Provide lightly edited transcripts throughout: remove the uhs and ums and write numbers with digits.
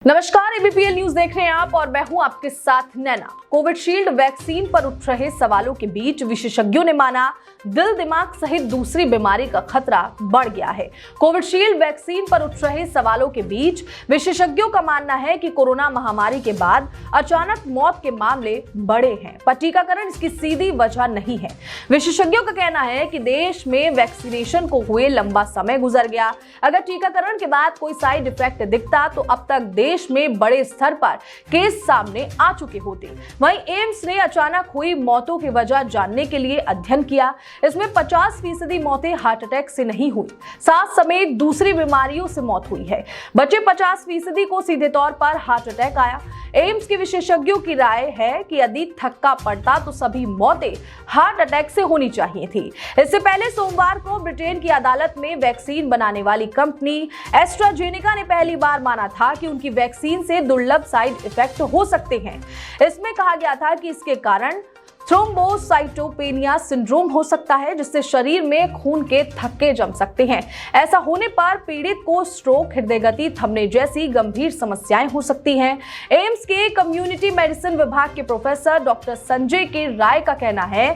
नमस्कार, एबीपीएल न्यूज देख रहे हैं आप और मैं हूं आपके साथ नैना। कोविशील्ड वैक्सीन पर उठ रहे सवालों के बीच विशेषज्ञों ने माना दिल दिमाग सहित दूसरी बीमारी का खतरा बढ़ गया है। कोविशील्ड वैक्सीन पर उठ रहे सवालों के बीच विशेषज्ञों का मानना है कि कोरोना महामारी के बाद अचानक मौत के मामले बढ़े हैं, पर टीकाकरण इसकी सीधी वजह नहीं है। विशेषज्ञों का कहना है कि देश में वैक्सीनेशन को हुए लंबा समय गुजर गया। अगर टीकाकरण के बाद कोई साइड इफेक्ट दिखता तो अब तक देश में बड़े स्तर पर केस सामने आ चुके होते। वहीं एम्स ने अचानक हुई मौतों की वजह जानने के लिए अध्ययन किया। इसमें 50% मौतें हार्ट अटैक से नहीं हुई, सांस समेत दूसरी बीमारियों से मौत हुई है। बचे 50% को सीधे तौर पर हार्ट अटैक आया। एम्स के विशेषज्ञों की राय है कि यदि थक्का पड़ता तो सभी मौतें हार्ट अटैक से होनी चाहिए थी। इससे पहले सोमवार को ब्रिटेन की अदालत में वैक्सीन बनाने वाली कंपनी एस्ट्राजेनेका ने पहली बार माना था कि उनकी वैक्सीन से दुर्लभ साइड इफेक्ट हो सकते हैं। इसमें कहा गया था कि इसके कारण थ्रोम्बोसाइटोपेनिया सिंड्रोम हो सकता है, जिससे शरीर में खून के थक्के जम सकते हैं। ऐसा होने पर पीड़ित को स्ट्रोक, हृदय गति थमने जैसी गंभीर समस्याएं हो सकती हैं। एम्स के कम्युनिटी मेडिसिन विभाग के प्रोफेसर डॉक्टर संजय के राय का कहना है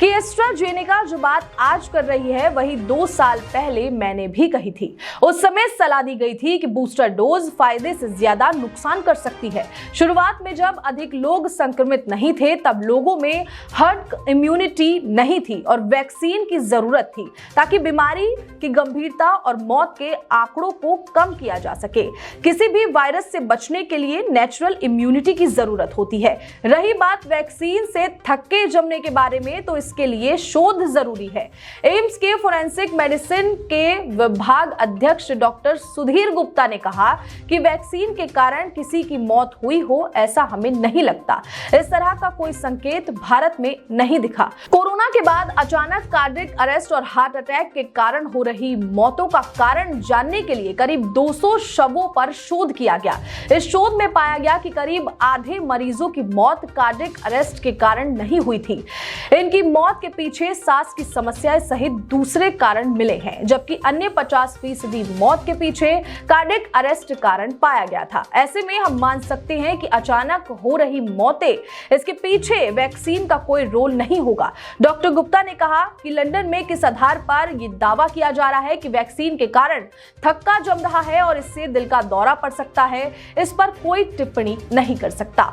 कि एस्ट्राजेनेका जो बात आज कर रही है वही 2 साल पहले मैंने भी कही थी। उस समय सलाह दी गई थी कि बूस्टर डोज फायदे से ज्यादा नुकसान कर सकती है। शुरुआत में जब अधिक लोग संक्रमित नहीं थे तब लोगों में हर्ड इम्यूनिटी नहीं थी और वैक्सीन की जरूरत थी ताकि बीमारी की गंभीरता और मौत के आंकड़ों को कम किया जा सके। किसी भी वायरस से बचने के लिए नेचुरल इम्यूनिटी की जरूरत होती है। रही बात वैक्सीन से थक्के जमने के बारे में, तो इसके लिए शोध जरूरी है। एम्स के फोरेंसिक मेडिसिन के विभाग अध्यक्ष डॉक्टर सुधीर गुप्ता ने कहा कि वैक्सीन के कारण किसी की मौत हुई हो ऐसा हमें नहीं लगता। इस तरह का कोई संकेत भारत में नहीं दिखा। कोरोना के बाद अचानक कार्डियक अरेस्ट और हार्ट अटैक के कारण हो रही मौतों का कारण जानने के लिए करीब 200 शवों पर शोध किया गया। इस शोध में पाया गया कि करीब आधे मरीजों की मौत कार्डियक अरेस्ट के कारण नहीं हुई थी। इनकी मौत के पीछे सांस की समस्या सहित दूसरे कारण मिले हैं, जबकि अन्य 50% मौत के पीछे कार्डियक अरेस्ट कारण पाया गया था। ऐसे में हम मान सकते हैं कि अचानक हो रही मौतें इसके पीछे वैक्सीन का कोई रोल नहीं होगा। डॉक्टर गुप्ता ने कहा कि लंदन में किस आधार पर यह दावा किया जा रहा है कि वैक्सीन के कारण थक्का जम रहा है और इससे दिल का दौरा पड़ सकता है, इस पर कोई टिप्पणी नहीं कर सकता।